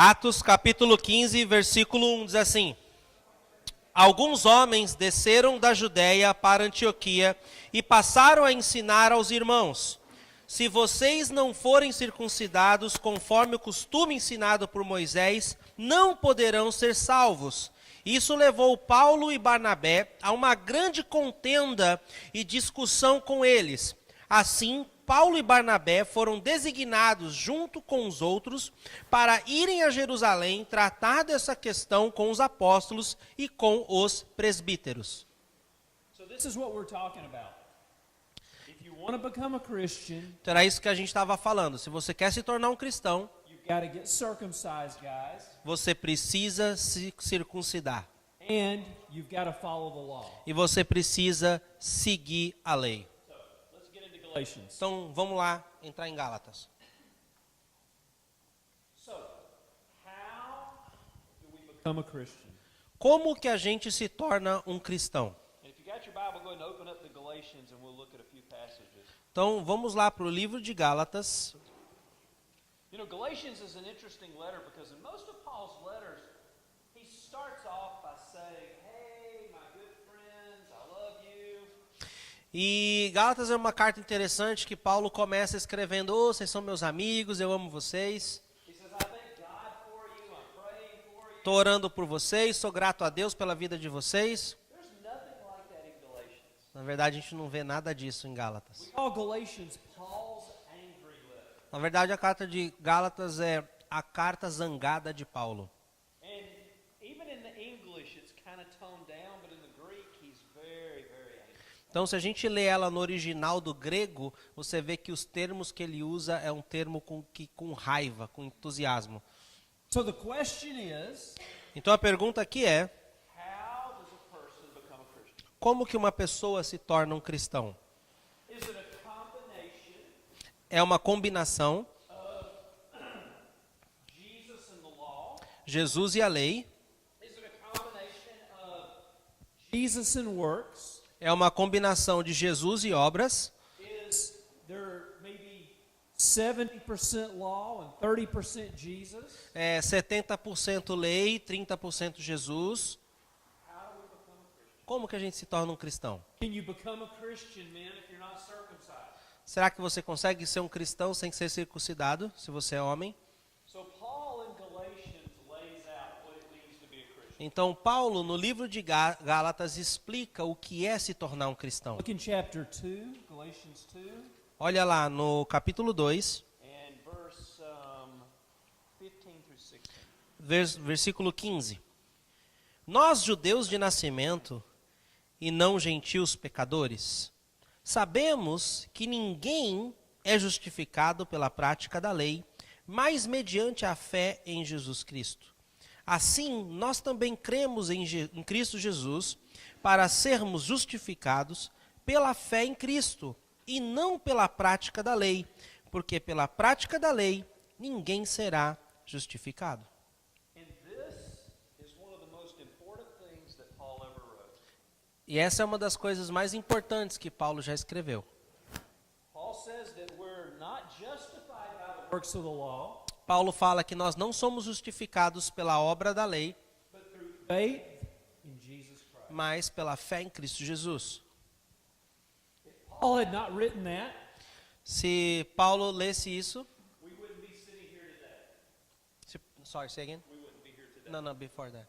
Atos capítulo 15, versículo 1 diz assim: Alguns homens desceram da Judéia para Antioquia e passaram a ensinar aos irmãos: se vocês não forem circuncidados conforme o costume ensinado por Moisés, não poderão ser salvos. Isso levou Paulo e Barnabé a uma grande contenda e discussão com eles. Assim, Paulo e Barnabé foram designados junto com os outros para irem a Jerusalém tratar dessa questão com os apóstolos e com os presbíteros. So this is what we're talking about. If you want to become a Christian, Então era isso que a gente estava falando. Se você quer se tornar um cristão, you've got to get circumcised, guys, você precisa se circuncidar. and you've got to follow the law. E você precisa seguir a lei. So, let's get into Galatians. Então vamos lá entrar em Gálatas. So, how do we become a Christian? Como que a gente se torna um cristão? And if you got your Bible, go ahead and open up to Galatians and we'll look at a few passages. Então vamos lá para o livro de Gálatas. You know, Galatians is an interesting letter because in most of Paul's letters, he starts off by saying, "Hey, my good friends, I love you." E Gálatas é uma carta interessante que Paulo começa escrevendo: "Oh, vocês são meus amigos, eu amo vocês. He says, "I thank God for you, I'm praying for you." Estou orando por vocês, sou grato a Deus pela vida de vocês." There's nothing like that in Galatians. Na verdade, a gente não vê nada disso em Gálatas. We call Galatians Paul's angry letter. Na verdade, a carta de Gálatas é a carta zangada de Paulo. And even in the English, it's kind of toned down, but in the Greek, he's very, very angry. Então, se a gente lê ela no original do grego, você vê que os termos que ele usa é um termo com raiva, com entusiasmo. So the question is, Então, a pergunta aqui é: how does a person become a Christian? como que uma pessoa se torna um cristão? Is it a combination É uma combinação, Jesus and the law? Jesus e a lei. Is it a combination of Jesus and works? É uma combinação de Jesus e obras. Is there maybe 70% law and 30% Jesus? É 70% lei, 30% Jesus. How do we become a Christian? Como que a gente se torna um cristão? Can you become a Christian, man, if you're not circumcised? Será que você consegue ser um cristão sem ser circuncidado, se você é homem? So Paul in Galatians lays out what it means to be a Christian. Então, Paulo, no livro de Gálatas, explica o que é se tornar um cristão. Look in chapter 2, Galatians 2, Olha lá no capítulo 2, and verse 15 through 16. versículo 15. Nós, judeus de nascimento, e não gentios pecadores, sabemos que ninguém é justificado pela prática da lei, mas mediante a fé em Jesus Cristo. Assim, nós também cremos em Cristo Jesus para sermos justificados pela fé em Cristo e não pela prática da lei, porque pela prática da lei ninguém será justificado. And this is one of the most important things that Paul ever wrote. E essa é uma das coisas mais importantes que Paulo já escreveu. Paul says that we're not justified by the works of the law, Paulo fala que nós não somos justificados pela obra da lei, but through faith in Jesus Christ. mas pela fé em Cristo Jesus. If Paul had not written that, Se Paulo lesse isso, we wouldn't be sitting here today. sorry, say again? We wouldn't be here today. No, before that.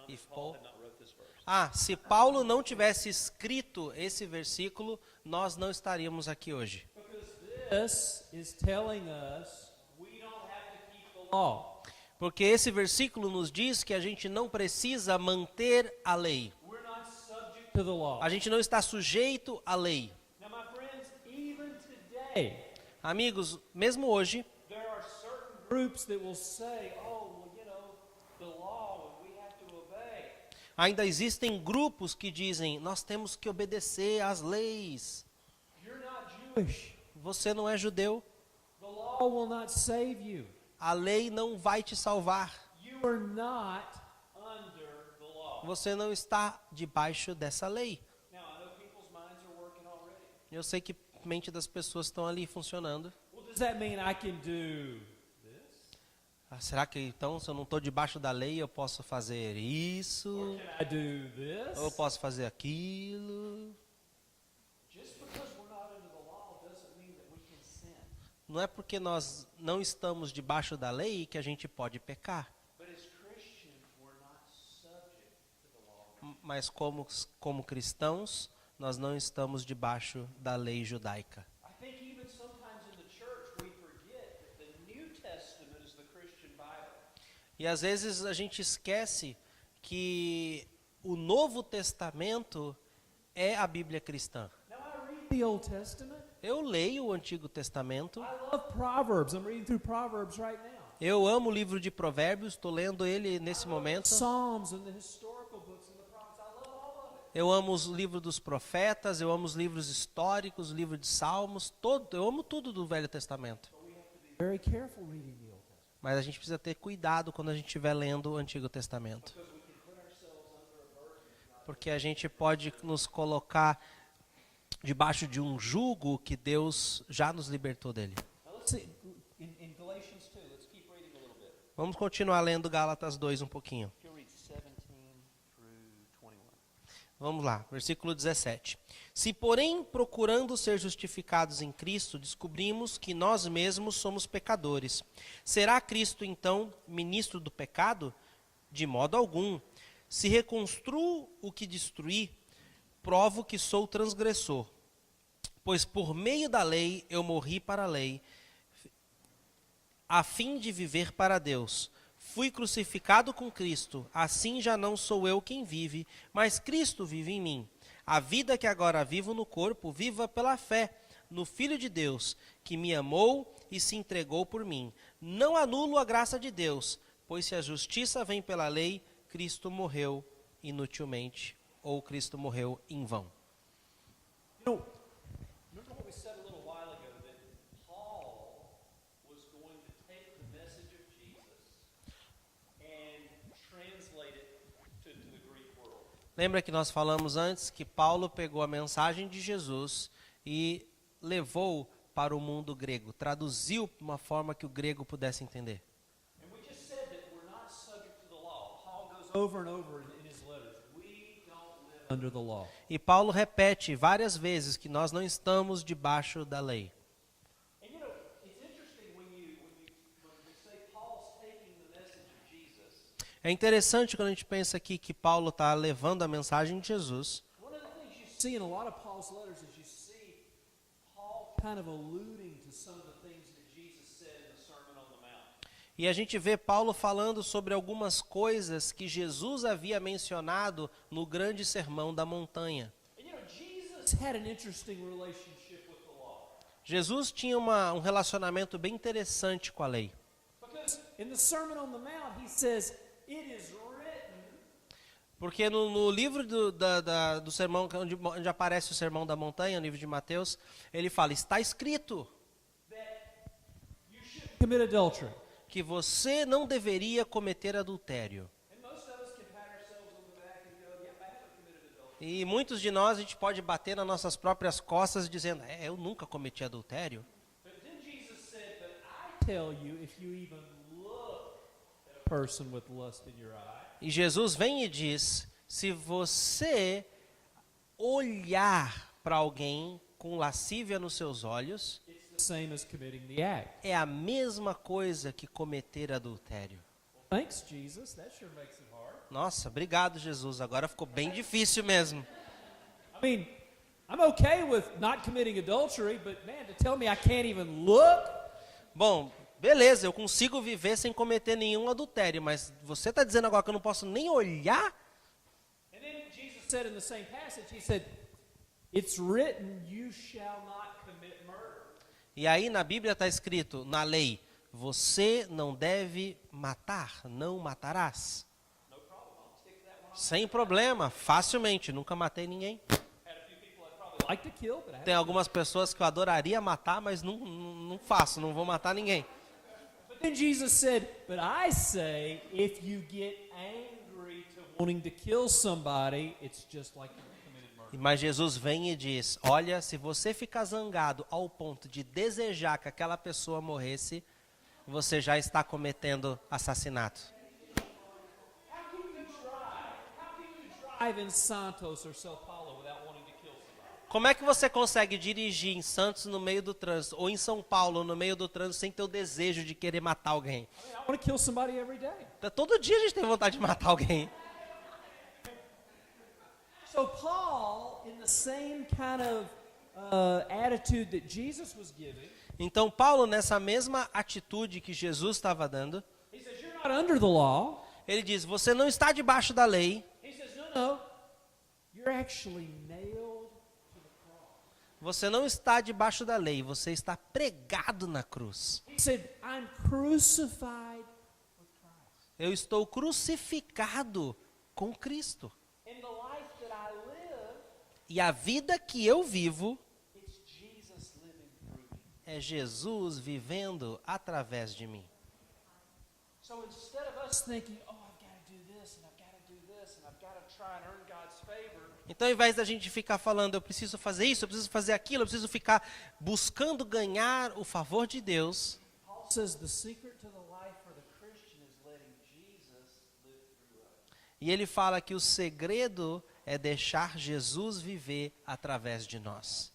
If If Paul Paul- had not wrote this verse. Se Paulo não tivesse escrito esse versículo, nós não estaríamos aqui hoje. Because this is telling us we don't have to keep the law. Porque esse versículo nos diz que a gente não precisa manter a lei. We're not subject to the law. A gente não está sujeito à lei. Now, my friends, even today, Amigos, mesmo hoje, there are certain groups that will say, "Oh, well, you know, the law, and we have to obey." ainda existem grupos que dizem: nós temos que obedecer às leis. You're not Jewish. Você não é judeu. The law will not save you. A lei não vai te salvar. You are not under the law. Você não está debaixo dessa lei. Now, I know people's minds are working already. Eu sei que a mente das pessoas estão ali funcionando. Well, does that mean I can do this? será que então, se eu não estou debaixo da lei, eu posso fazer isso? Can I do this? Ou eu posso fazer aquilo? Just because we're not under the law doesn't mean that we can sin. Não é porque nós não estamos debaixo da lei que a gente pode pecar. But as Christians, we're not subject to the law. Mas como cristãos, nós não estamos debaixo da lei judaica. I think even sometimes in the church we forget that the New Testament is the Christian Bible. E às vezes a gente esquece que o Novo Testamento é a Bíblia cristã. Now I read the Old Testament. Eu leio o Antigo Testamento. I love Proverbs. I'm reading through Proverbs right now. Eu amo o livro de Provérbios, estou lendo ele nesse momento. Psalms and the historical books and the prophets. I love all of it. Eu amo os livros dos profetas, eu amo os livros históricos, o livro de Salmos, eu amo tudo do Velho Testamento. But we have to be very careful reading the Old Testament. Mas a gente precisa ter cuidado quando a gente estiver lendo o Antigo Testamento. Because we can put ourselves under a burden. Porque a gente pode nos colocar debaixo de um jugo que Deus já nos libertou dele. Now let's see, in Galatians 2, let's keep reading a little bit. Vamos continuar lendo Gálatas 2 um pouquinho. If you'll read 17 through 21. Vamos lá, versículo 17. Se, porém, procurando ser justificados em Cristo, descobrimos que nós mesmos somos pecadores, será Cristo, então, ministro do pecado? De modo algum. Se reconstruo o que destruí, provo que sou transgressor. Pois por meio da lei eu morri para a lei, a fim de viver para Deus. Fui crucificado com Cristo, assim já não sou eu quem vive, mas Cristo vive em mim. A vida que agora vivo no corpo, viva pela fé no Filho de Deus, que me amou e se entregou por mim. Não anulo a graça de Deus, pois se a justiça vem pela lei, Cristo morreu inutilmente, ou Cristo morreu em vão. You know, remember what we said a little while ago, that Paul was going to take the message of Jesus and translate it to the Greek world. Lembra que nós falamos antes que Paulo pegou a mensagem de Jesus e levou para o mundo grego, traduziu de uma forma que o grego pudesse entender. And we just said that we're not subject to the law. Paul goes over and over in his letters. We don't live under the law. E Paulo repete várias vezes que nós não estamos debaixo da lei. And you know, it's interesting when we say Paul's taking the message of Jesus. É interessante quando a gente pensa aqui que Paulo está levando a mensagem de Jesus. One of the things you see in a lot of Paul's letters is you see Paul kind of alluding to some of the things that Jesus said in the Sermon on the Mount. E a gente vê Paulo falando sobre algumas coisas que Jesus havia mencionado no grande sermão da montanha. And you know, Jesus had an interesting relationship with the law. Jesus tinha um relacionamento bem interessante com a lei. Because in the Sermon on the Mount, he says, it is written. Porque no livro do sermão, onde aparece o sermão da montanha, no livro de Mateus, ele fala, está escrito That you should commit adultery. que você não deveria cometer adultério. And most of us can pat ourselves on the back and go, yeah, I haven't committed adultery. E muitos de nós, a gente pode bater nas nossas próprias costas dizendo, eu nunca cometi adultério. But then Jesus said, but I tell you, if you even look at a person with lust in your eye, E Jesus vem e diz, se você olhar para alguém com lascívia nos seus olhos, it's the same as committing the act. é a mesma coisa que cometer adultério. Thanks, Jesus. That sure makes it hard. Nossa, obrigado, Jesus. Agora ficou bem difícil mesmo. I mean, I'm okay with not committing adultery, but man, to tell me I can't even look, Bom, beleza, eu consigo viver sem cometer nenhum adultério, mas você está dizendo agora que eu não posso nem olhar? and then Jesus said in the same passage, he said, it's written, you shall not commit murder. E aí na Bíblia está escrito, na lei, você não deve matar, não matarás. No problem. I'll stick that one on. Sem problema, facilmente, nunca matei ninguém. Had a few people I'd probably like to kill, but I Tem haven't. algumas pessoas que eu adoraria matar, mas não faço, não vou matar ninguém. But then Jesus said, but I say, if you get angry to wanting to kill somebody, it's just like you committed murder. Mas Jesus vem e diz, olha, se você ficar zangado ao ponto de desejar que aquela pessoa morresse, você já está cometendo assassinato. Drive in Santos or Sao Paulo without wanting to kill somebody. Como é que você consegue dirigir em Santos no meio do trânsito ou em São Paulo no meio do trânsito sem ter o desejo de querer matar alguém? I want to kill somebody every day. Todo dia a gente tem vontade de matar alguém. So Paul, in the same kind of attitude that Jesus was giving, Então Paulo, nessa mesma atitude que Jesus estava dando, he says, you're not under the law. ele diz, você não está debaixo da lei, He says, no, you're actually nailed to the cross. você não está debaixo da lei, você está pregado na cruz. He said, I'm crucified with Christ. Eu estou crucificado com Cristo. In the life that I live, E a vida que eu vivo it's Jesus living through me. é Jesus vivendo através de mim. So instead of us thinking, oh, I've got to do this, and I've got to do this, and I've got to try and earn God's favor, Então, ao invés da gente ficar falando, eu preciso fazer isso, eu preciso fazer aquilo, eu preciso ficar buscando ganhar o favor de Deus, Paul says the secret to the life for the Christian is letting Jesus live through us. e ele fala que o segredo é deixar Jesus viver através de nós.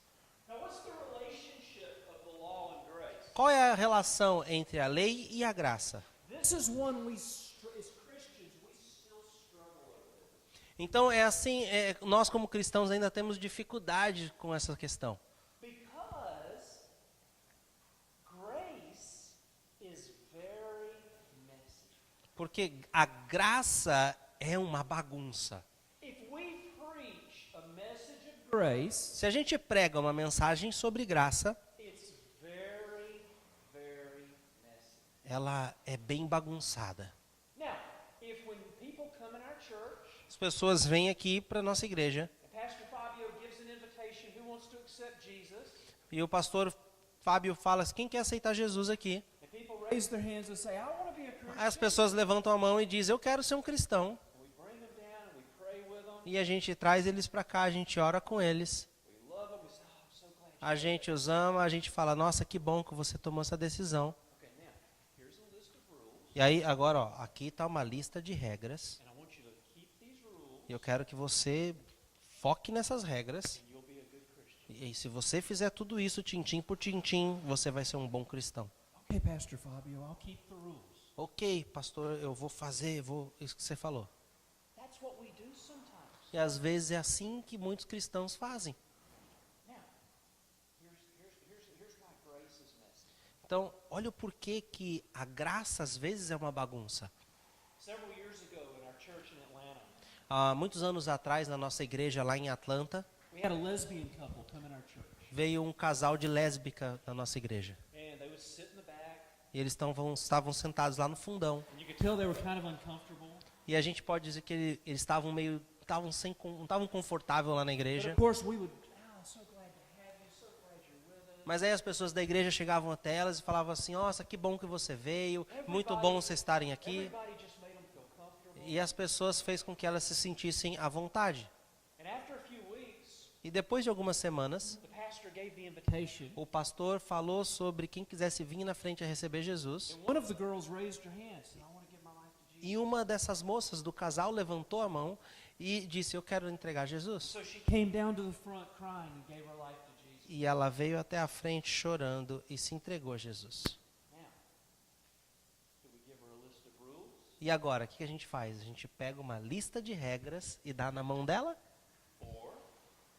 Now, what's the relationship of the law and grace? Qual é a relação entre a lei e a graça? This is one we, as Christians, we still struggle with. Então, é assim, nós como cristãos ainda temos dificuldade com essa questão. Because grace is very messy. Porque a graça é uma bagunça. If we preach a message of grace, Se a gente prega uma mensagem sobre graça, it's very, very messy. ela é bem bagunçada. Now, if when people come in our church, As pessoas vêm aqui para a nossa igreja and Pastor Fabio gives an invitation, who wants to accept Jesus? e o pastor Fábio fala, quem quer aceitar Jesus aqui? And people raise their hands and say, I want to be a Christian. Aí as pessoas levantam a mão e dizem, eu quero ser um cristão. And we bring them down and we pray with them. E a gente traz eles para cá, a gente ora com eles. We love them. We say, oh, I'm so glad. A gente os ama, a gente fala, nossa, que bom que você tomou essa decisão. Okay, now, here's a list of rules. E aí, agora, ó, aqui está uma lista de regras. And I want you to keep these rules E eu quero que você foque nessas regras. and you'll be a good Christian. E se você fizer tudo isso, tintim por tintim, você vai ser um bom cristão. Okay, Pastor Fabio, I'll keep the rules. Ok, pastor, eu vou fazer, isso que você falou. That's what we do sometimes. E às vezes é assim que muitos cristãos fazem. Now, here's why grace is messy. Então, olha o porquê que a graça às vezes é uma bagunça. Several years ago in our church in Atlanta, Há muitos anos atrás, na nossa igreja lá em Atlanta, we had a lesbian couple come in our church. veio um casal de lésbica na nossa igreja. And they would sit in the back, E eles estavam sentados lá no fundão. and you could tell they were kind of uncomfortable. E a gente pode dizer que eles estavam meio, não estavam confortáveis lá na But igreja. of course, we would, oh, so glad to have you, so glad you're with us. Mas aí as pessoas da igreja chegavam até elas e falavam assim, nossa, que bom que você veio, muito bom vocês estarem aqui. Everybody just made them feel comfortable. E as pessoas fez com que elas se sentissem à vontade. And after a few weeks, E depois de algumas semanas, the pastor gave the invitation. o pastor falou sobre quem quisesse vir na frente a receber Jesus. And one of the girls raised her hand and said, I want to give my life to Jesus. E uma dessas moças do casal levantou a mão e disse, eu quero entregar Jesus. So she came down to the front crying and gave her life to Jesus. E ela veio até a frente chorando e se entregou a Jesus. Now, do we give her a list of rules? E agora, o que a gente faz? A gente pega uma lista de regras e dá na mão dela? Or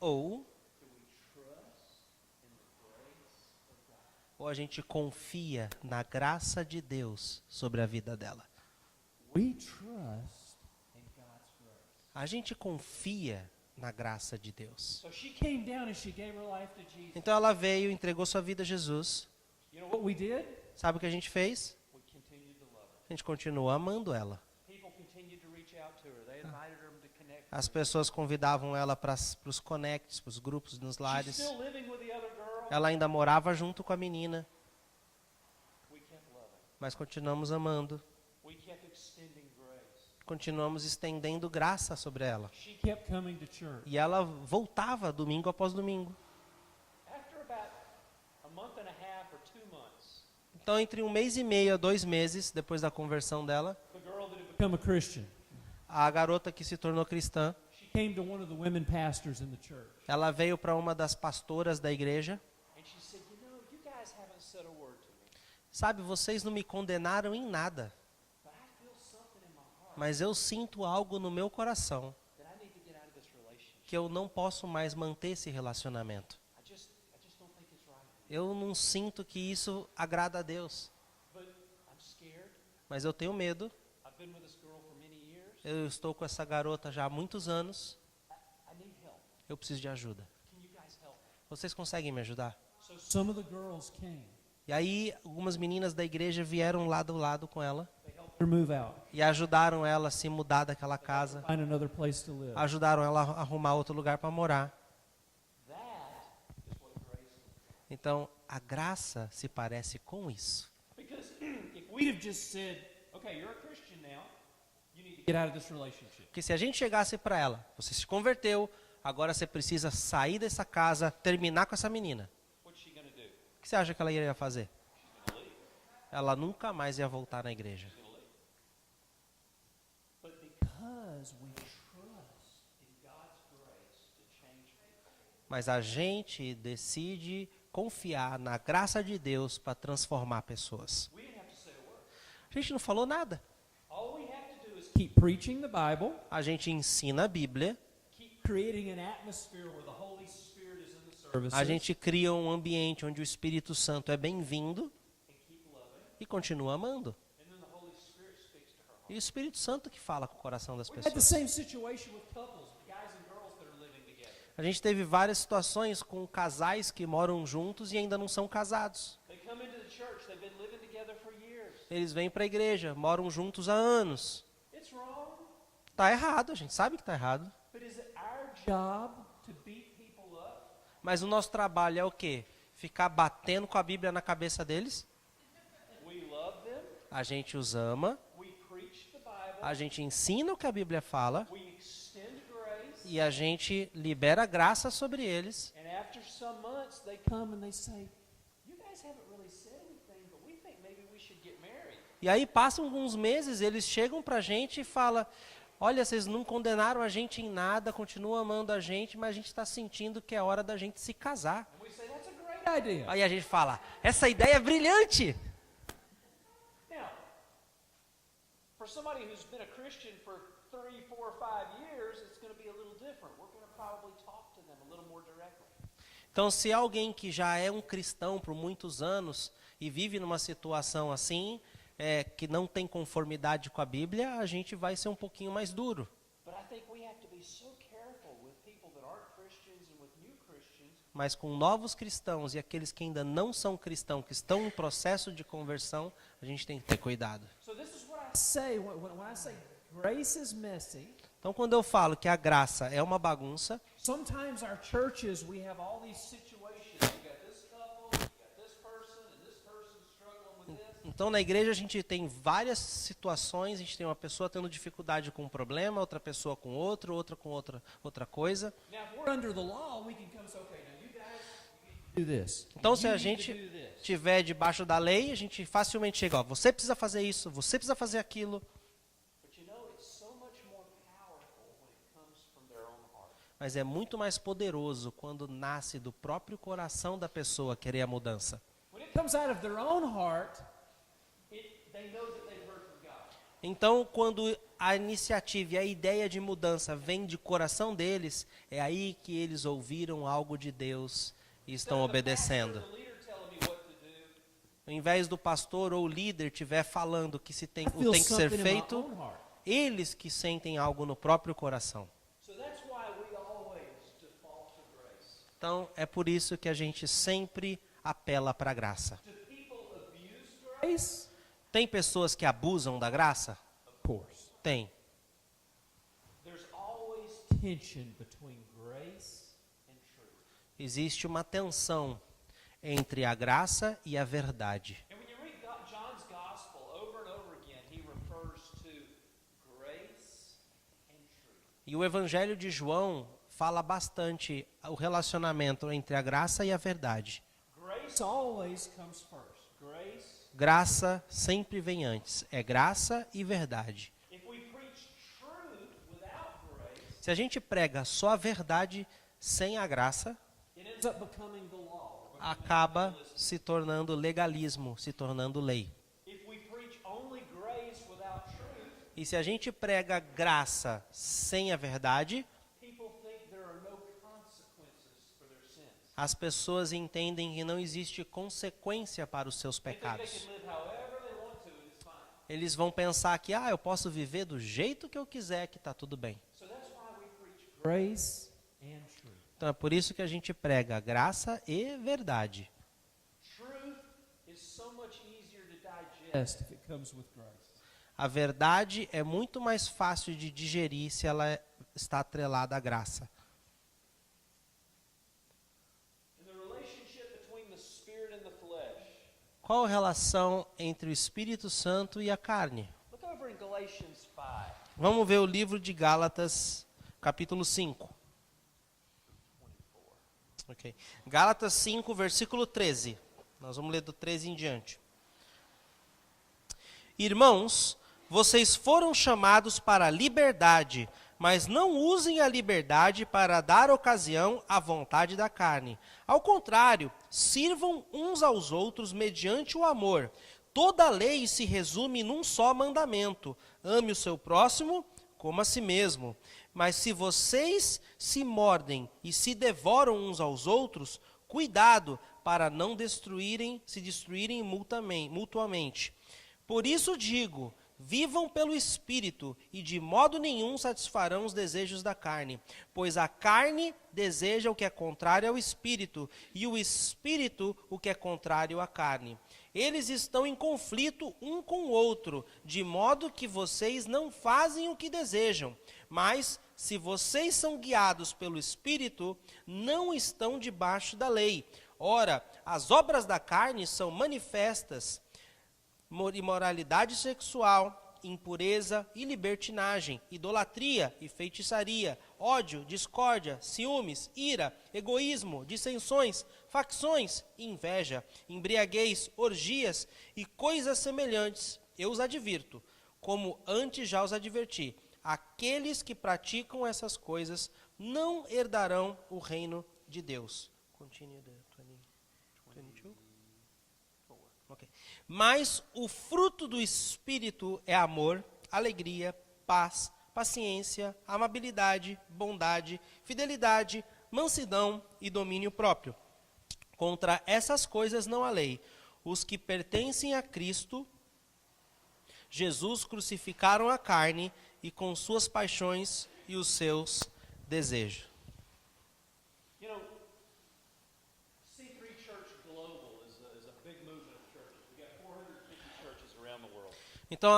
Ou, do we trust in the grace of God? ou a gente confia na graça de Deus sobre a vida dela? We trust in God's grace. A gente confia na graça de Deus. So she came down and she gave her life to Jesus. Então ela veio, entregou sua vida a Jesus. You know what we did? Sabe o que a gente fez? We continued to love her. A gente continuou amando ela. People continued to reach out to her. They invited her to connect. As pessoas convidavam ela para os connects, para os grupos nos She's lares. still living with the other girl. Ela ainda morava junto com a menina, We kept loving. mas continuamos amando. We kept extending grace. Continuamos estendendo graça sobre ela. She kept coming to church. E ela voltava domingo após domingo. After about a month and a half or 2 months, Então, entre 1 mês e meio a 2 meses depois da conversão dela, the girl that had become a Christian, a garota que se tornou cristã, she came to one of the women pastors in the church. ela veio para uma das pastoras da igreja. And she said, you know, you guys haven't said a word to me, Sabe, vocês não me condenaram em nada, but I feel something in my heart mas eu sinto algo no meu coração that I need to get out of this relationship. que eu não posso mais manter esse relacionamento. I just don't think it's right. Eu não sinto que isso agrada a Deus, But I'm scared. mas eu tenho medo. I've been with this girl for many years. Eu estou com essa garota já há muitos anos. I need help. Eu preciso de ajuda. Can you guys help me? Vocês conseguem me ajudar? So some of the girls came. E aí, algumas meninas da igreja vieram lado a lado com ela They helped her move out, e ajudaram ela a se mudar daquela casa. find another place to live. Ajudaram ela a arrumar outro lugar para morar. That is what grace is. Então, a graça se parece com isso. Because if we'd have just said, okay, you're a Christian now, you need to get out of this relationship. Porque se a gente chegasse para ela, você se converteu, agora você precisa sair dessa casa, terminar com essa menina. What's she going to do? O que você acha que ela iria fazer? She's going to leave. Ela nunca mais ia voltar na igreja. She's going to leave. But because we trust in God's grace to change people, Mas a gente decide confiar na graça de Deus para transformar pessoas. we didn't have to say a word. A gente não falou nada. All we have to do is keep preaching the Bible, A gente ensina a Bíblia, keep creating an atmosphere where the Holy Spirit is in the services, a gente cria um ambiente onde o Espírito Santo é bem-vindo and keep loving, e continua amando. and then the Holy Spirit speaks to her heart. E o Espírito Santo que fala com o coração das We had the pessoas. same situation with couples, guys and girls that are living together. A gente teve várias situações com casais que moram juntos e ainda não são casados. They come into the church, they've been living together for years. Eles vêm para a igreja, moram juntos há anos. It's wrong, Tá errado, a gente sabe que tá errado. but is it our job to beat people up? Mas o nosso trabalho é o quê? Ficar batendo com a Bíblia na cabeça deles? We love them, A gente os ama, we preach the Bible, a gente ensina o que a Bíblia fala we extend grace, e a gente libera graça sobre eles. and after some months they come and they say, you guys haven't really said anything, but we think maybe we should get married. E aí passam alguns meses, eles chegam pra gente e falam: olha, vocês não condenaram a gente em nada, continuam amando a gente, mas a gente está sentindo que é hora da gente se casar. And we say, that's a great idea. Aí a gente fala: essa ideia é brilhante. Now, for somebody who's been a Christian for 3, 4, 5 years, it's going to be a little different. We're going to probably talk to them a little more directly. Então, se alguém que já é um cristão por muitos anos e vive numa situação assim, que não tem conformidade com a Bíblia, a gente vai ser um pouquinho mais duro. But I think we have to be so careful with people that aren't Christians and with new Christians. Mas com novos cristãos e aqueles que ainda não são cristãos, que estão em processo de conversão, a gente tem que ter cuidado. So this is what I say when I say grace is messy. Então, quando eu falo que a graça é uma bagunça, Sometimes our churches, we have all these situations. You got this couple, you got this person, and this person's struggling with this. então na igreja a gente tem várias situações, a gente tem uma pessoa tendo dificuldade com um problema, outra pessoa com outro, outra com outra coisa. Now, if we're under the law, we can come and say, okay, now you guys you need to do this. Então, You se a need to gente do this. tiver debaixo da lei, a gente facilmente chega, ó, você precisa fazer isso, você precisa fazer aquilo. But you know, it's so much more powerful when it comes from their own heart. Mas é muito mais poderoso quando nasce do próprio coração da pessoa querer a mudança. When it comes out of their own heart, they know that they've heard from God. Então, quando a iniciativa e a ideia de mudança vem de coração deles, é aí que eles ouviram algo de Deus e estão obedecendo. The leader telling me what to do, Ao invés do pastor ou líder estiver falando que se tem, I feel o tem que ser something in my feito, own heart. eles que sentem algo no próprio coração. So that's why we always default to grace. Então, é por isso que a gente sempre apela para a graça. Do people abuse grace? Tem pessoas que abusam da graça? Of course. Tem. There's always tension between grace and truth. Existe uma tensão entre a graça e a verdade. And when you read John's gospel over and over again, he refers to grace and truth. E o Evangelho de João fala bastante o relacionamento entre a graça e a verdade. Grace always comes first. Grace graça sempre vem antes. É graça e verdade. If we preach truth without grace, Se a gente prega só a verdade sem a graça, it ends up becoming the law. acaba se tornando legalismo, se tornando lei. If we preach only grace without truth, E se a gente prega graça sem a verdade, people think there are no consequences for their sins. as pessoas entendem que não existe consequência para os seus They think they pecados. can live however they want to and it's fine. Eles vão pensar que, eu posso viver do jeito que eu quiser, que está tudo bem. So that's why we preach grace and truth. Então é por isso que a gente prega graça e verdade. Truth is so much easier to digest if it comes with grace. A verdade é muito mais fácil de digerir se ela está atrelada à graça. And the relationship between the spirit and the flesh. Qual a relação entre o Espírito Santo e a carne? Look over in Galatians 5. Vamos ver o livro de Gálatas, capítulo 5. Ok. Gálatas 5, versículo 13. Nós vamos ler do 13 em diante. Irmãos, vocês foram chamados para a liberdade, mas não usem a liberdade para dar ocasião à vontade da carne. Ao contrário, sirvam uns aos outros mediante o amor. Toda a lei se resume num só mandamento: ame o seu próximo como a si mesmo. Mas se vocês se mordem e se devoram uns aos outros, cuidado para não se destruírem mutuamente. Por isso digo, vivam pelo Espírito e de modo nenhum satisfarão os desejos da carne. Pois a carne deseja o que é contrário ao Espírito e o Espírito o que é contrário à carne. Eles estão em conflito um com o outro, de modo que vocês não fazem o que desejam. Mas, se vocês são guiados pelo Espírito, não estão debaixo da lei. Ora, as obras da carne são manifestas: imoralidade sexual, impureza e libertinagem, idolatria e feitiçaria, ódio, discórdia, ciúmes, ira, egoísmo, dissensões, facções, inveja, embriaguez, orgias e coisas semelhantes. Eu os advirto, como antes já os adverti: aqueles que praticam essas coisas não herdarão o reino de Deus. Continue the 22. Okay. Mas o fruto do Espírito é amor, alegria, paz, paciência, amabilidade, bondade, fidelidade, mansidão e domínio próprio. Contra essas coisas não há lei. Os que pertencem a Cristo Jesus crucificaram a carne e com suas paixões e os seus desejos. You know, C3 Church Global is a big movement of churches. We got 450 churches around the world. Então,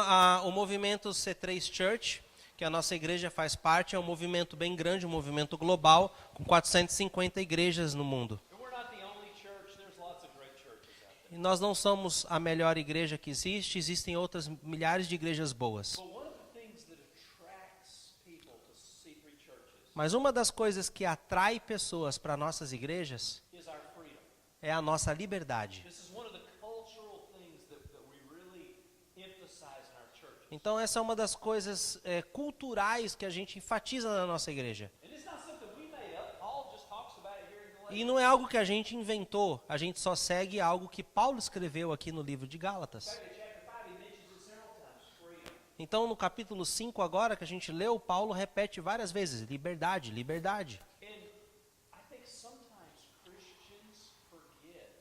o movimento C3 Church, que a nossa igreja faz parte, é um movimento bem grande, um movimento global, com 450 igrejas no mundo. And we're not the only church. There's lots of great churches out there. E nós não somos a melhor igreja que existe, existem outras milhares de igrejas boas. But one of the things that attracts people to C3 churches Mas uma das coisas que atrai pessoas para nossas igrejas is our freedom. é a nossa liberdade. This is one of the cultural things that we really emphasize in our churches. Então essa é uma das coisas culturais que a gente enfatiza na nossa igreja. And it's not something we made up. Paul just talks about it here in Galatians. E não é algo que a gente inventou, a gente só segue algo que Paulo escreveu aqui no livro de Gálatas. Back in chapter 5, he mentions it several times. Freedom. Então no capítulo 5 agora que a gente leu, Paulo repete várias vezes: liberdade, liberdade. And I think sometimes Christians forget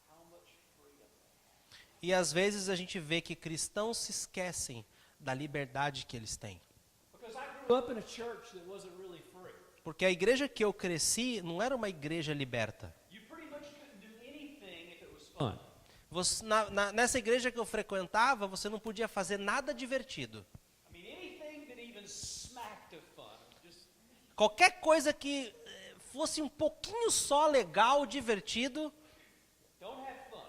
how much freedom they have. E às vezes a gente vê que cristãos se esquecem da liberdade que eles têm. Because I grew up in a church that wasn't really free. Porque a igreja que eu cresci não era uma igreja liberta. You pretty much couldn't do anything if it was fun. Nessa igreja que eu frequentava, você não podia fazer nada divertido. I mean, anything that even smacked of fun. Just Qualquer coisa que fosse um pouquinho só legal, divertido, don't have fun.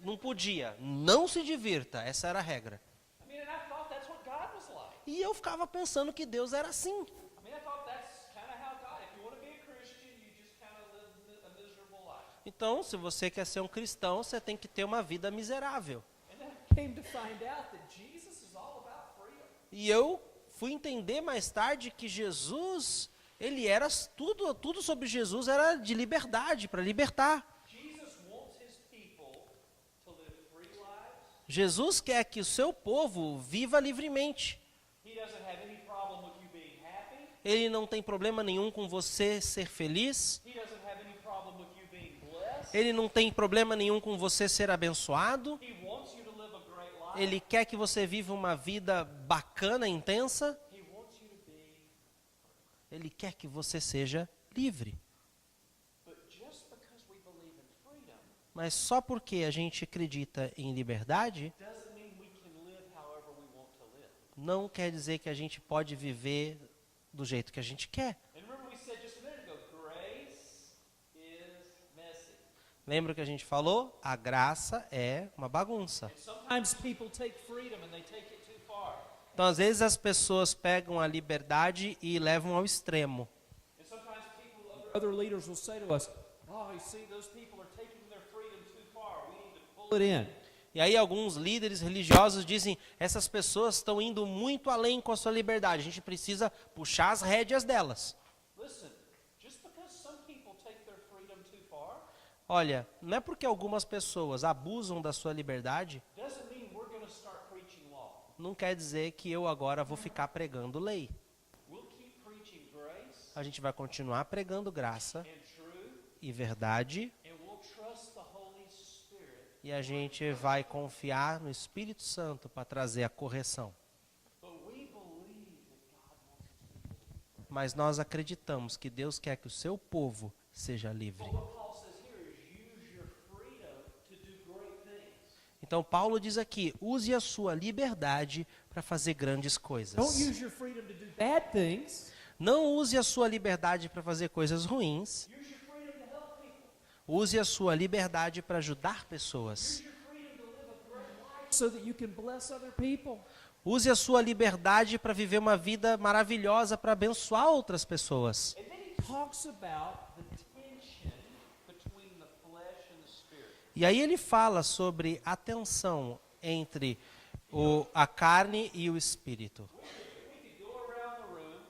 não podia. Não se divirta, essa era a regra. I mean, and I thought that's what God was like. E eu ficava pensando que Deus era assim. I mean, I thought that's kind of how God. If you want to be a Christian, you just kind of live a miserable life. Então, se você quer ser um cristão, você tem que ter uma vida miserável. And then I came to find out that Jesus is all about freedom. E eu fui entender mais tarde que Jesus, ele era tudo sobre Jesus era de liberdade, para libertar. Jesus wants his people to live free lives. Jesus quer que o seu povo viva livremente. He doesn't have any problem with you being happy. Ele não tem problema nenhum com você ser feliz. He doesn't have any problem with you being blessed. Ele não tem problema nenhum com você ser abençoado. He wants you to live a great life. Ele quer que você viva uma vida bacana, intensa. He wants you to be. Ele quer que você seja livre. But just because we believe in freedom Mas só porque a gente acredita em liberdade, doesn't mean we can live however we want to live. não quer dizer que a gente pode viver do jeito que a gente quer. And remember we said just a minute ago, grace is messy. Lembra que a gente falou? A graça é uma bagunça. And sometimes people take freedom and they take it too far. Então, às vezes, as pessoas pegam a liberdade e levam ao extremo. And sometimes other leaders will say to us, oh, you see, those people are taking their freedom too far. We need to pull it in. E aí alguns líderes religiosos dizem, essas pessoas estão indo muito além com a sua liberdade. A gente precisa puxar as rédeas delas. Listen, just because some people take their freedom too far, Olha, não é porque algumas pessoas abusam da sua liberdade, doesn't mean we're going to start preaching law. não quer dizer que eu agora vou ficar pregando lei. We'll keep preaching grace A gente vai continuar pregando graça and truth, e verdade, and we'll trust the Holy Spirit. e a gente vai confiar no Espírito Santo para trazer a correção. But we believe that God wants us to. Mas nós acreditamos que Deus quer que o seu povo seja livre. But what Paul says here is use your freedom to do great things. Então Paulo diz aqui, use a sua liberdade para fazer grandes coisas. Don't use your freedom to do bad things. Não use a sua liberdade para fazer coisas ruins. Use your freedom to help people. Use a sua liberdade para ajudar pessoas. Use your freedom to live a great life so that you can bless other people. Use a sua liberdade para viver uma vida maravilhosa, para abençoar outras pessoas. And then he talks about the tension between the flesh and the spirit. E aí ele fala sobre a tensão entre a carne e o espírito. We could go around the room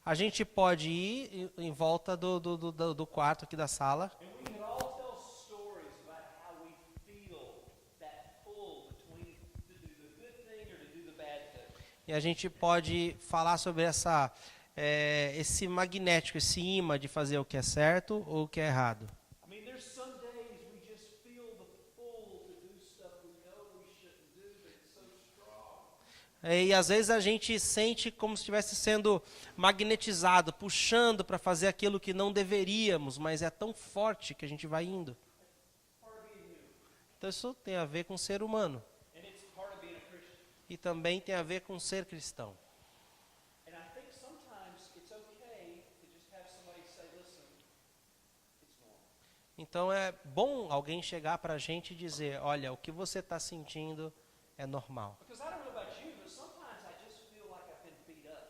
A gente pode ir em volta do quarto aqui da sala and we could all tell stories about how we feel that pull between to do the good thing or to do the bad thing. e a gente pode falar sobre esse magnético, esse imã de fazer o que é certo ou o que é errado. I mean, there's some days we just feel the pull to do stuff we know we shouldn't do, but it's so strong. E às vezes a gente sente como se estivesse sendo magnetizado, puxando para fazer aquilo que não deveríamos, mas é tão forte que a gente vai indo. Part of being human. Então isso tem a ver com ser humano And it's part of being a Christian. e também tem a ver com ser cristão. And I think sometimes it's okay to just have somebody say, listen, it's normal. Então é bom alguém chegar para a gente e dizer, olha, o que você está sentindo é normal. Because I don't know about you, but sometimes I just feel like I've been beat up.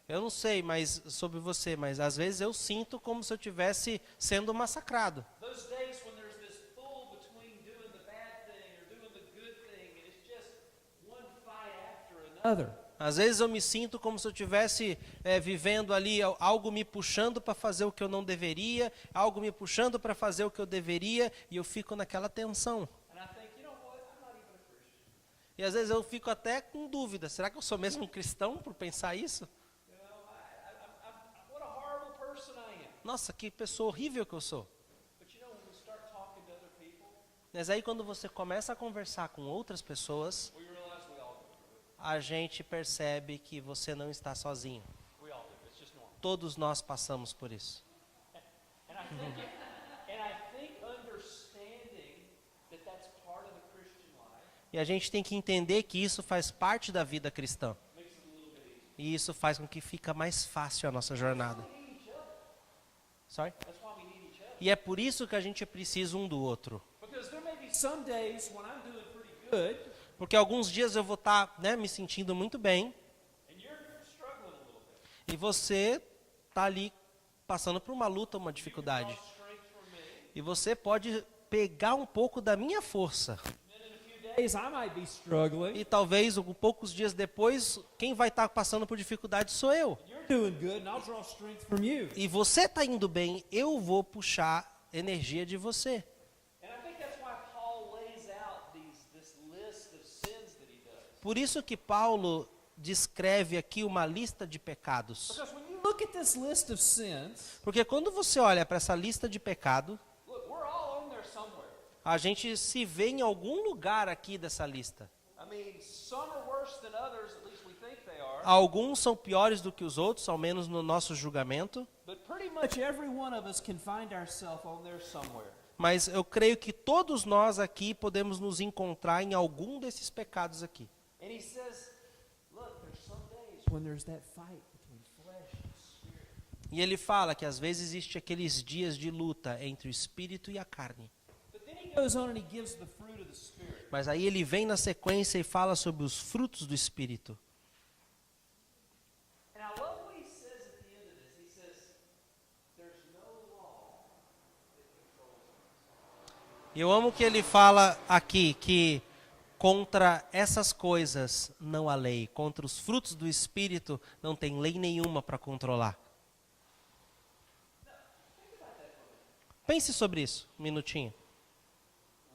Eu não sei sobre você, mas às vezes eu sinto como se eu estivesse sendo massacrado. Those days when there's this pull between doing the bad thing or doing the good thing, and it's just one fight after another. Às vezes eu me sinto como se eu estivesse vivendo ali algo me puxando para fazer o que eu não deveria, algo me puxando para fazer o que eu deveria, e eu fico naquela tensão. And I think, you know what, I'm not even a Christian. E às vezes eu fico até com dúvida, será que eu sou mesmo um cristão por pensar isso? You know, what a horrible person I am. Nossa, que pessoa horrível que eu sou. But you know, when we start talking to other people, Mas aí quando você começa a conversar com outras pessoas, we realize we all go through it. a gente percebe que você não está sozinho. We all do. It's just normal. Todos nós passamos por isso. And I think understanding that that's part of the Christian life E a gente tem que entender que isso faz parte da vida cristã. makes it a little bit easier. E isso faz com que fica mais fácil a nossa jornada. We need each other. Sorry? That's why we need each other. E é por isso que a gente precisa um do outro. Because there may be some days when I'm doing pretty good Porque alguns dias eu vou estar me sentindo muito bem and you're struggling a little bit. e você está ali passando por uma luta, uma dificuldade. Draw strength from me. E você pode pegar um pouco da minha força. And in a few days, I might be struggling. E talvez, poucos dias depois, quem vai estar passando por dificuldade sou eu. You're doing good, and I'll draw strength from you. E você está indo bem, eu vou puxar energia de você. And I think that's why Paul lays out this list of sins that he does. Por isso que Paulo descreve aqui uma lista de pecados. Because when you look at this list of sins, Porque quando você olha para essa lista de pecado, look, we're all on there somewhere. a gente se vê em algum lugar aqui dessa lista. I mean, some are worse than others, at least we think they are. Alguns são piores do que os outros, ao menos no nosso julgamento. But pretty much every one of us can find ourselves on there somewhere. Mas eu creio que todos nós aqui podemos nos encontrar em algum desses pecados aqui. And he says, look, there's some days when there's that fight between flesh and spirit. E ele fala que às vezes existe aqueles dias de luta entre o espírito e a carne. But then he goes on and he gives the fruit of the spirit. Mas aí ele vem na sequência e fala sobre os frutos do espírito. And I love what he says at the end of this. He says, there's no law that controls us. E eu amo que ele fala aqui que contra essas coisas não há lei, contra os frutos do espírito não tem lei nenhuma para controlar. Pense sobre isso, um minutinho.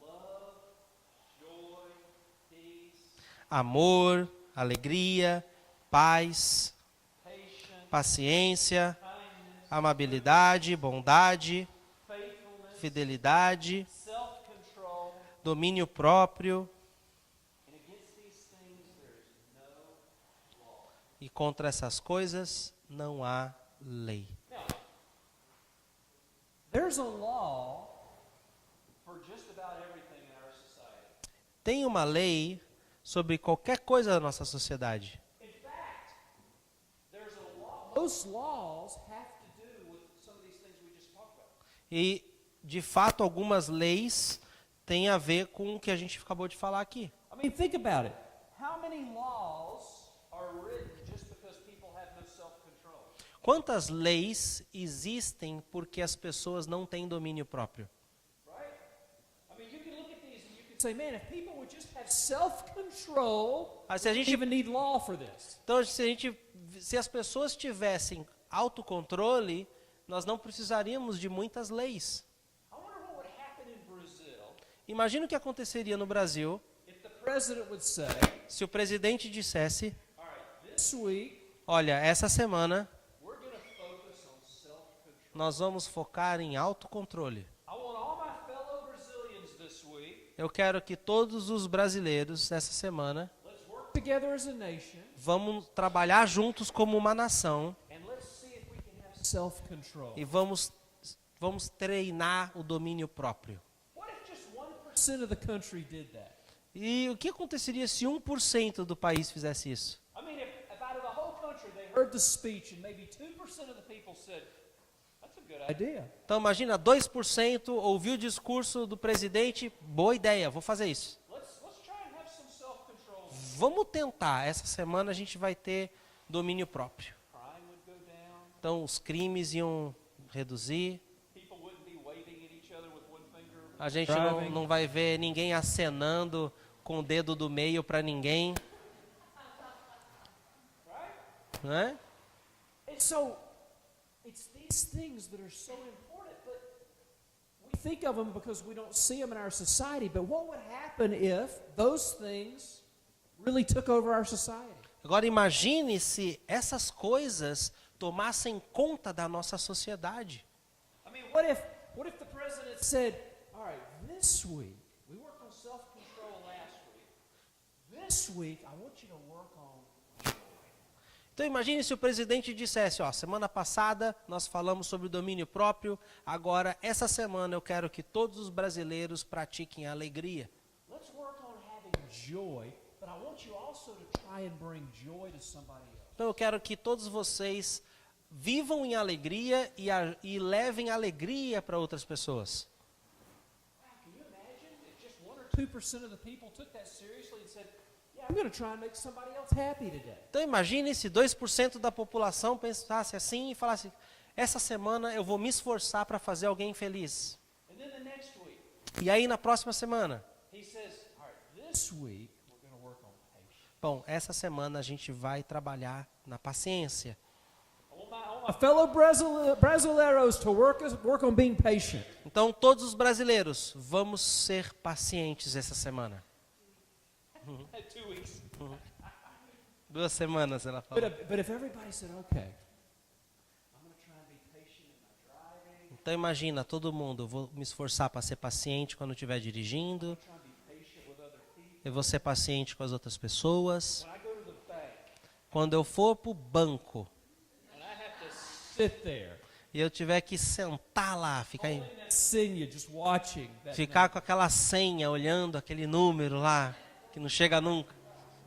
Love, joy, peace, Amor, alegria, paz, patience, paciência, kindness, amabilidade, bondade, faithfulness, fidelidade, self-control. domínio próprio. And against these things there's no law. E contra essas coisas não há lei. Now, there's a law for just about everything in our society. Tem uma lei sobre qualquer coisa da nossa sociedade. In fact, there's a law. Most laws have to do with some of these things we just talked about. E, de fato, algumas leis têm a ver com o que a gente acabou de falar aqui. I mean, think about it. How many laws are written just because people have no self-control? Quantas leis existem porque as pessoas não têm domínio próprio? Right? I mean, you can look at these and you can say, man, if people would just have self-control, Ah, se a we gente- don't even need law for this. Então, se as pessoas tivessem autocontrole, nós não precisaríamos de muitas leis. I wonder what would happen in Brazil Imagina o que aconteceria no Brasil if the president would say, se o presidente dissesse: all right, this week olha, essa semana we're going to focus on self-control. nós vamos focar em autocontrole. I want all my fellow Brazilians this week, Eu quero que todos os brasileiros essa semana let's work together as a nation vamos trabalhar juntos como uma nação and let's see if we can have self-control. e vamos treinar o domínio próprio. What if just 1% of the country did that? E o que aconteceria se 1% do país fizesse isso? I mean, if out of the whole country they heard the speech and maybe 2% of the people said, that's a good idea. Então imagina, 2% ouviu o discurso do presidente, boa ideia, vou fazer isso. Let's try and have some self-control. Vamos tentar, essa semana a gente vai ter domínio próprio. Crime would go down. Então os crimes iam reduzir, People wouldn't be waving at each other with one finger. a gente driving. não vai ver ninguém acenando com o dedo do meio para ninguém, Right? né? And so, it's these things that are so important, but we think of them because we don't see them in our society. But what would happen if those things really took over our society? Agora imagine se essas coisas tomassem conta da nossa sociedade. I mean, what if the president said, all right, this week, we worked on self-control last week. This week, I want you to work on joy. Então imagine se o presidente dissesse, ó, semana passada nós falamos sobre domínio próprio, agora essa semana eu quero que todos os brasileiros pratiquem a alegria. Let's work on having joy, but I want you also to try and bring joy to somebody else. Então eu quero que todos vocês vivam em alegria e levem alegria para outras pessoas. Wow, can you imagine if just 1 or 2% of the people took that seriously and said, yeah, I'm going to try and make somebody else happy today. Então imagine se 2% da população pensasse assim e falasse, essa semana eu vou me esforçar para fazer alguém feliz. And then E aí na próxima semana? He says, all right, this week we're going to work on patience. Bom, essa semana a gente vai trabalhar na paciência. I want my fellow Brasileiros to work on being patient. Então, todos os brasileiros, vamos ser pacientes essa semana. 2 weeks. 2 semanas, ela falou. But if everybody said, okay, I'm going to try and be patient in my driving. Então, imagina, todo mundo, eu vou me esforçar para ser paciente quando estiver dirigindo. Try and be patient with other people. Eu vou ser paciente com as outras pessoas. When I go to the bank Quando eu for para o banco and I have to sit there, e eu tiver que sentar lá, ficar senior just watching that com aquela senha, olhando aquele número lá, que não chega nunca,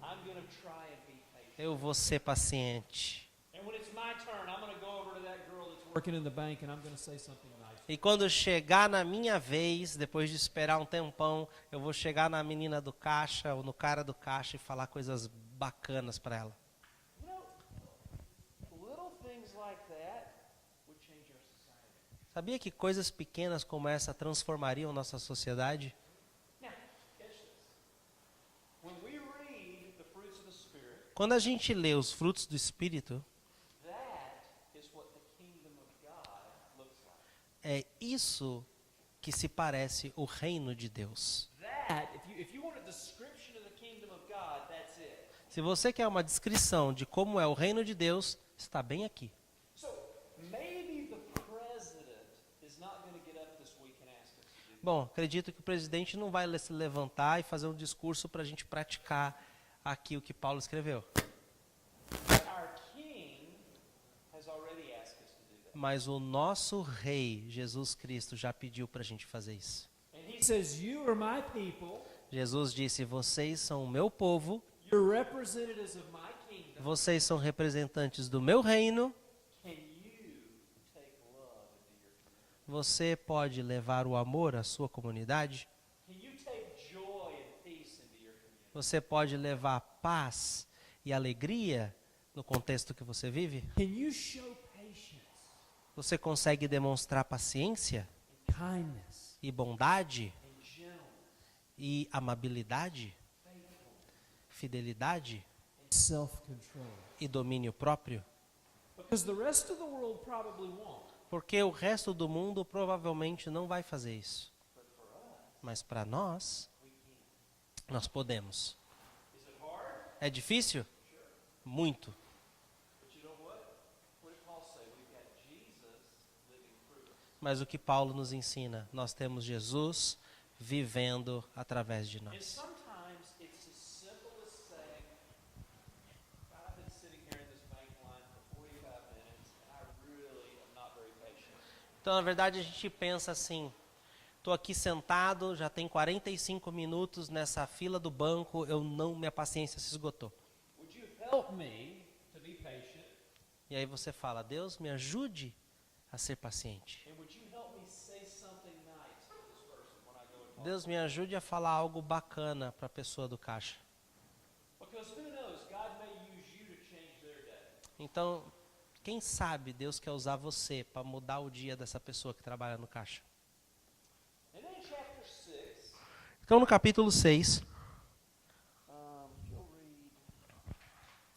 I'm going to try and be patient. eu vou ser paciente. And when it's my turn, I'm going to go over to that girl that's working in the bank and I'm going to say something nice. E quando chegar na minha vez, depois de esperar um tempão, eu vou chegar na menina do caixa ou no cara do caixa e falar coisas bacanas para ela. You know, little things like that would change our society. Sabia que coisas pequenas como essa transformariam nossa sociedade? Now, catch this. When we read the fruits of the Spirit, Quando a gente lê os frutos do Espírito, that is what the kingdom of God looks like. é isso que se parece o reino de Deus. That, if you want a description of the kingdom of God, that's it. Se você quer uma descrição de como é o reino de Deus, está bem aqui. So, maybe the president is not going to get up this week and ask us to do Bom, acredito que o presidente não vai se levantar e fazer um discurso para a gente praticar aqui o que Paulo escreveu. that. Our king has already asked us to do that. Mas o nosso rei, Jesus Cristo, já pediu para a gente fazer isso. And he says, you are my people, Jesus disse, vocês são o meu povo, you're representatives of my kingdom. vocês são representantes do meu reino, Can you take love into your community? você pode levar o amor à sua comunidade, Can you take joy and peace into your community? você pode levar paz e alegria no contexto que você vive, Can you show patience você consegue demonstrar paciência and kindness e bondade and gentleness e amabilidade, fidelidade and self-control? e domínio próprio? Because the rest of the world probably won't. Porque o resto do mundo provavelmente não vai fazer isso. Mas para nós, nós podemos. Is it hard? É difícil? Muito. But you know what? What did Paul say? We've got Jesus living through us. Mas o que Paulo nos ensina? Nós temos Jesus vivendo através de And nós. sometimes it's as simple as saying, I've been sitting here in this bank line for 45 minutes and I really am not very patient. Então, na verdade, a gente pensa assim, estou aqui sentado, já tem 45 minutos nessa fila do banco, minha paciência se esgotou. Would you help me to be patient? E aí você fala, Deus, me ajude a ser paciente. And would you help me say something nice to this person when I go and talk? Deus, me ajude a falar algo bacana para a pessoa do caixa. Because who knows, God may use you to change their day. Então, quem sabe Deus quer usar você para mudar o dia dessa pessoa que trabalha no caixa. And then in chapter 6, Então, no capítulo 6, you'll read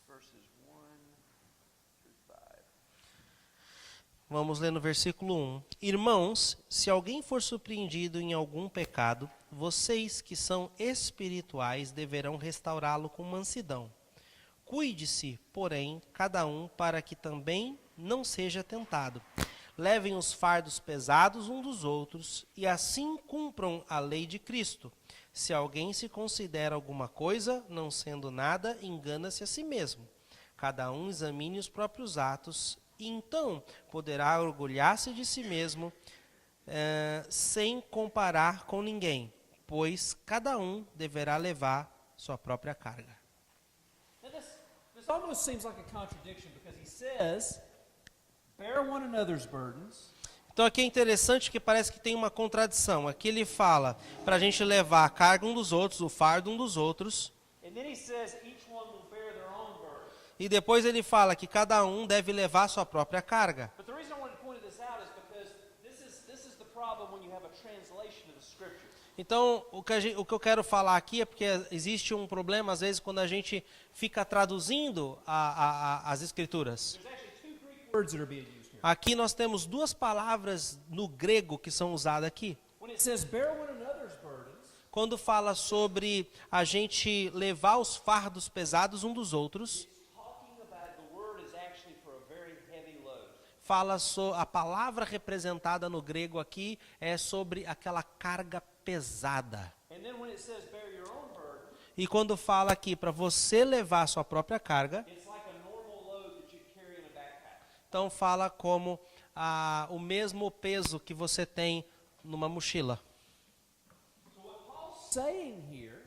verses 1 through 5. vamos ler no versículo 1. Irmãos, se alguém for surpreendido em algum pecado, vocês que são espirituais deverão restaurá-lo com mansidão. Cuide-se, porém, cada um para que também não seja tentado. Levem os fardos pesados um dos outros e assim cumpram a lei de Cristo. Se alguém se considera alguma coisa, não sendo nada, engana-se a si mesmo. Cada um examine os próprios atos e então poderá orgulhar-se de si mesmo sem comparar com ninguém, pois cada um deverá levar sua própria carga. Now this almost seems like a contradiction because he says, bear one another's burdens, Então aqui é interessante que parece que tem uma contradição. Aqui ele fala para a gente levar a carga um dos outros, o fardo um dos outros. and then he says each one will bear their own burden. E depois ele fala que cada um deve levar a sua própria carga. But the reason I wanted to point this out is because this is the problem when you have a translation of the scripture. Então, o que eu quero falar aqui é porque existe um problema, às vezes, quando a gente fica traduzindo as escrituras. There's actually two Greek words that are being used here. Aqui nós temos duas palavras no grego que são usadas aqui. When it says bear one another's burdens, Quando fala sobre a gente levar os fardos pesados um dos outros, talking about the word is actually for a very heavy load. a palavra representada no grego aqui é sobre aquela carga pesada. And then when it says bear your own burden, E quando fala aqui para você levar a sua própria carga, it's like a normal load that you'd carry in a backpack. então fala como o mesmo peso que você tem numa mochila. So what Paul's saying here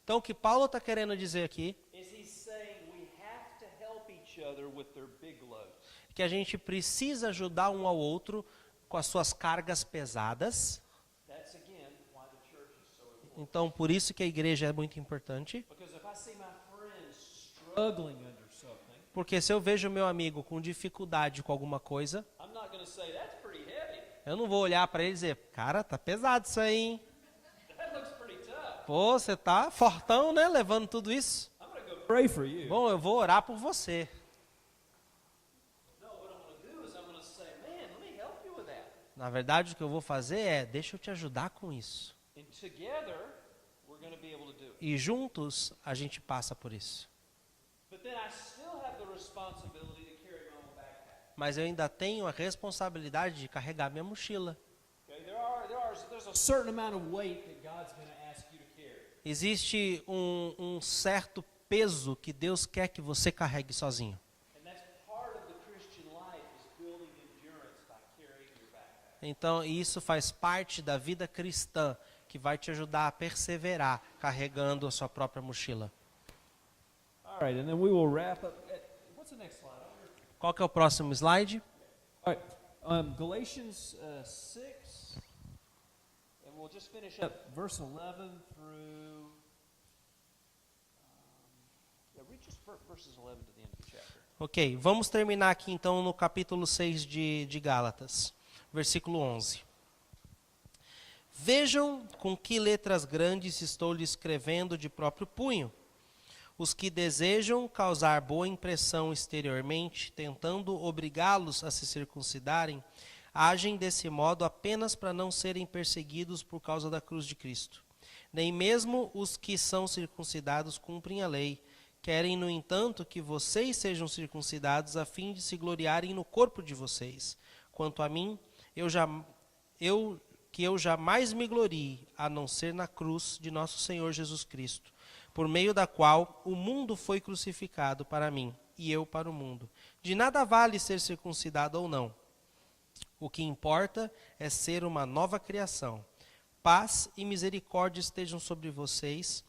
Então o que Paulo está querendo dizer aqui is he's saying we have to help each other with their big loads. é que a gente precisa ajudar um ao outro com as suas cargas pesadas. That's again why the church is so important. Então por isso que a igreja é muito importante. Because if I see my friends struggling under something, Porque se eu vejo meu amigo com dificuldade com alguma coisa, I'm not going to say that's pretty heavy. eu não vou olhar para ele e dizer, cara, tá pesado isso aí, hein? That looks pretty tough. Pô, você tá fortão, né, levando tudo isso. I'm going to go pray for you. Bom, eu vou orar por você. No, what I'm going to do is I'm going to say, man, let me help you with that. Na verdade, o que eu vou fazer é, deixa eu te ajudar com isso. And together, we're going to be able to do it. E juntos, a gente passa por isso. But then I still have the responsibility to carry my own backpack. Mas eu ainda tenho a responsabilidade de carregar minha mochila. Okay, there's a certain amount of weight that God's going to ask you to carry. Existe um certo peso que Deus quer que você carregue sozinho. And that's part of the Christian life is building endurance by carrying your backpack. Então, isso faz parte da vida cristã, que vai te ajudar a perseverar carregando a sua própria mochila. All right, and then we will wrap up. What's the next slide? Qual que é o próximo slide? All right, Galatians 6, and we'll just finish up verse 11 through. Read just verses 11 to the end of the chapter. Ok, vamos terminar aqui então no capítulo 6 de Gálatas, versículo 11. Vejam com que letras grandes estou lhe escrevendo de próprio punho. Os que desejam causar boa impressão exteriormente, tentando obrigá-los a se circuncidarem, agem desse modo apenas para não serem perseguidos por causa da cruz de Cristo. Nem mesmo os que são circuncidados cumprem a lei. Querem, no entanto, que vocês sejam circuncidados a fim de se gloriarem no corpo de vocês. Quanto a mim, que eu jamais me glorie, a não ser na cruz de nosso Senhor Jesus Cristo, por meio da qual o mundo foi crucificado para mim e eu para o mundo. De nada vale ser circuncidado ou não. O que importa é ser uma nova criação. Paz e misericórdia estejam sobre vocês,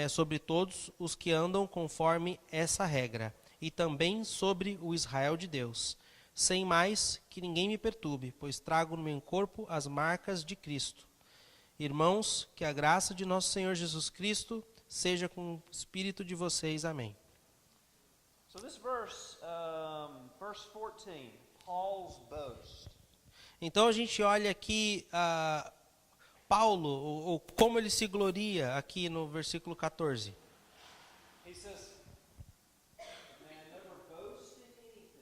sobre todos os que andam conforme essa regra, e também sobre o Israel de Deus. Sem mais, que ninguém me perturbe, pois trago no meu corpo as marcas de Cristo. Irmãos, que a graça de nosso Senhor Jesus Cristo seja com o espírito de vocês. Amém. So this verse 14, Paul's boast. Então a gente olha aqui Paulo, ou como ele se gloria aqui no versículo 14. He says, "May I never boast in anything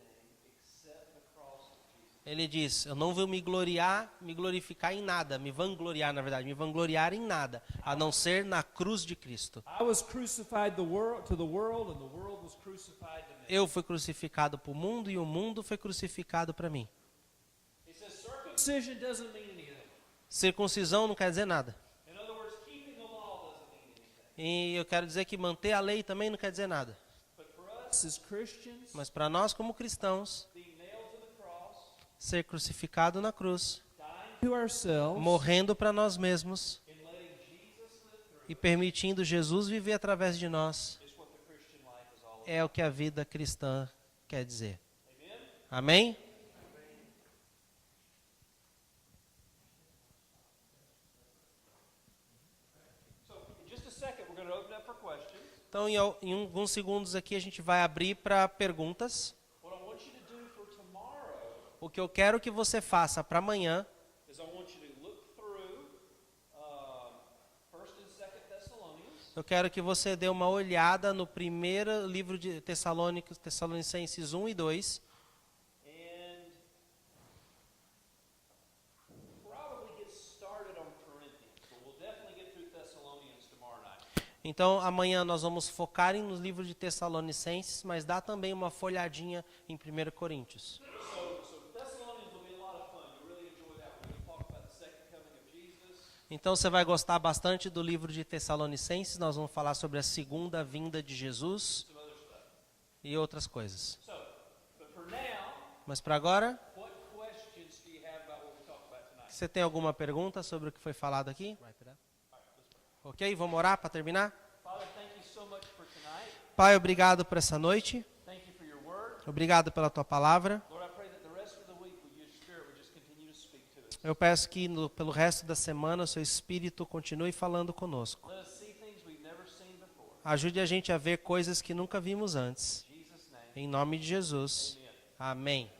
except the cross of Jesus." Ele diz, eu não vou me glorificar em nada, me vangloriar, na verdade, me vangloriar em nada, a não ser na cruz de Cristo. I was crucified to the world, and the world was crucified to me. Eu fui crucificado para o mundo e o mundo foi crucificado para mim. He says circumcision doesn't mean anything. Circuncisão não quer dizer nada. In other words, keeping the law doesn't mean anything. E eu quero dizer que manter a lei também não quer dizer nada. But for us as Christians, Mas para nós como cristãos, being nailed to the cross, ser crucificado na cruz, dying to ourselves, morrendo para nós mesmos and letting Jesus live through e permitindo Jesus viver através de nós, is what the Christian life is all about. é o que a vida cristã quer dizer. Amen? Amém? So, in just a second, we're going to open up for questions. Então, em alguns segundos aqui, a gente vai abrir para perguntas. What I want you to do for tomorrow O que eu quero que você faça para amanhã is I want you to look through Eu quero que você dê uma olhada no primeiro livro de Tessalonicenses 1 e 2. And probably get started on Corinthians, but we'll definitely get through Thessalonians tomorrow night. Então, amanhã nós vamos focar no livro de Tessalonicenses, mas dá também uma folhadinha em 1 Coríntios. So Thessalonians will be a lot of fun. You'll really enjoy that. We're going to talk about the second coming of Jesus. Então, você vai gostar bastante do livro de Tessalonicenses. Nós vamos falar sobre a segunda vinda de Jesus Some other stuff. e outras coisas. So, but for now, Mas para agora, what questions do you have about what we talked about tonight? você tem alguma pergunta sobre o que foi falado aqui? Ok, vamos orar para terminar? Father, thank you so much for tonight. Pai, obrigado por essa noite. Thank you for your word. Obrigado pela tua palavra. Lord, I pray that the rest of the week, your Spirit would just continue to speak to us. Eu peço que pelo resto da semana o seu Espírito continue falando conosco. Let us see things we've never seen before. Ajude a gente a ver coisas que nunca vimos antes. In Jesus' name, Em nome de Jesus. amen. Amém.